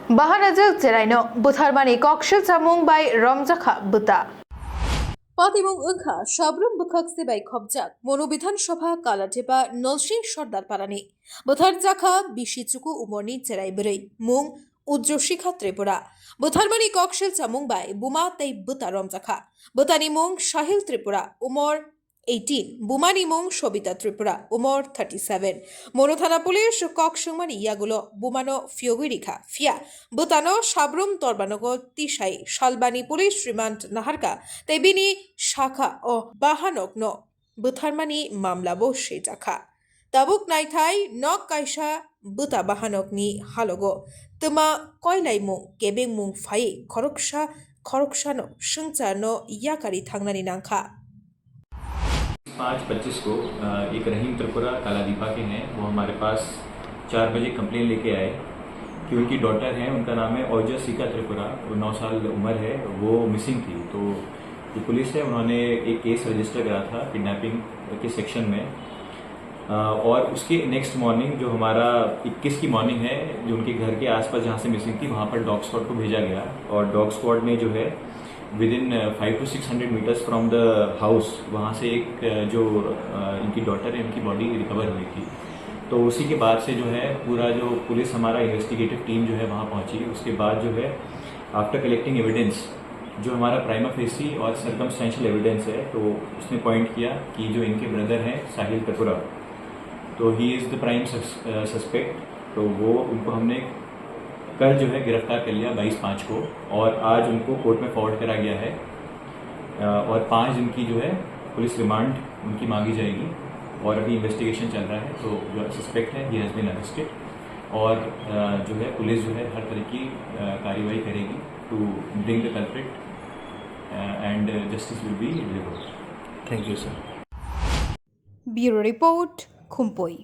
Bahanajak Jeraino, Butharmani Kokshil Samung by Ramjaka Buta. Patimung Ungha, Shabrum Bukak Sibai Kobjak, Monobitan Shopha Kalatepa, Nolshin Shordar Parani, Buthar Zaka, Bishichuku Umoni Zeraibri, Mung, Udroshika Tripura, Butharmani Kokshil Samung by Buma Te Buta Ramzaka, Butani Mung Shahil Tripura, Umor 18, Bumani Mung Shobita Tripura, Umor 37, Monothana Polish Kokshumani Yagulo, Bumano Fiogirika, Fia, Butano Shabrum Torbanogo Tishai, Shalbani Polish Remand Naharka, Tebini Shaka o Bahanok no, Butharmani Mamlabo Shetaka. Tabuk Naitai, Nok Kaisha, Buta Bahanok ni Halogo, Tuma Koilai Mung, Gebing Mung Fai, Korokshano, Shungzano, Yakari Tangnani Nanka. 5:25 को एक रहीम त्रिपुरा कालादीपा के हैं, वो हमारे पास 4 बजे complain लेके आए कि उनकी डॉटर है, उनका नाम है औजसिका त्रिपुरा, वो 9 साल उम्र है, वो मिसिंग थी। तो जो पुलिस है उन्होंने एक केस रजिस्टर करा था किडनैपिंग के सेक्शन में, और उसके नेक्स्ट मॉर्निंग जो हमारा 21 की मॉर्निंग है, जो उनके घर के आसपास जहाँ से मिसिंग थी वहाँ पर डॉग स्क्वाड को भेजा गया, और डॉग स्क्वाड ने जो है within 500 to 600 metres from the house वहाँ से एक जो इनकी डॉटर है उनकी बॉडी रिकवर हुई थी। तो उसी के बाद से जो है पूरा जो पुलिस हमारा इन्वेस्टिगेटिव टीम जो है वहाँ पहुँची। उसके बाद जो है आफ्टर कलेक्टिंग एविडेंस, जो हमारा प्राइमा फेसी और सर्कमस्टेंशियल एविडेंस है, तो उसने पॉइंट किया कि जो इनके ब्रदर हैं साहिल त्रिपुरा, तो he is the prime suspect. तो वो उनको हमने कल जो है गिरफ्तार कर लिया 22/5 को, और आज उनको कोर्ट में फॉरवर्ड करा गया है, और 5 दिन की जो है पुलिस रिमांड उनकी मांगी जाएगी, और अभी इन्वेस्टिगेशन चल रहा है। तो जो सस्पेक्ट है ही हैज़ बीन अरेस्टेड, और जो है पुलिस जो है हर तरह की कार्रवाई करेगी to bring the culprit and justice will be delivered. Thank you sir. Bureau Report, Khumpoi.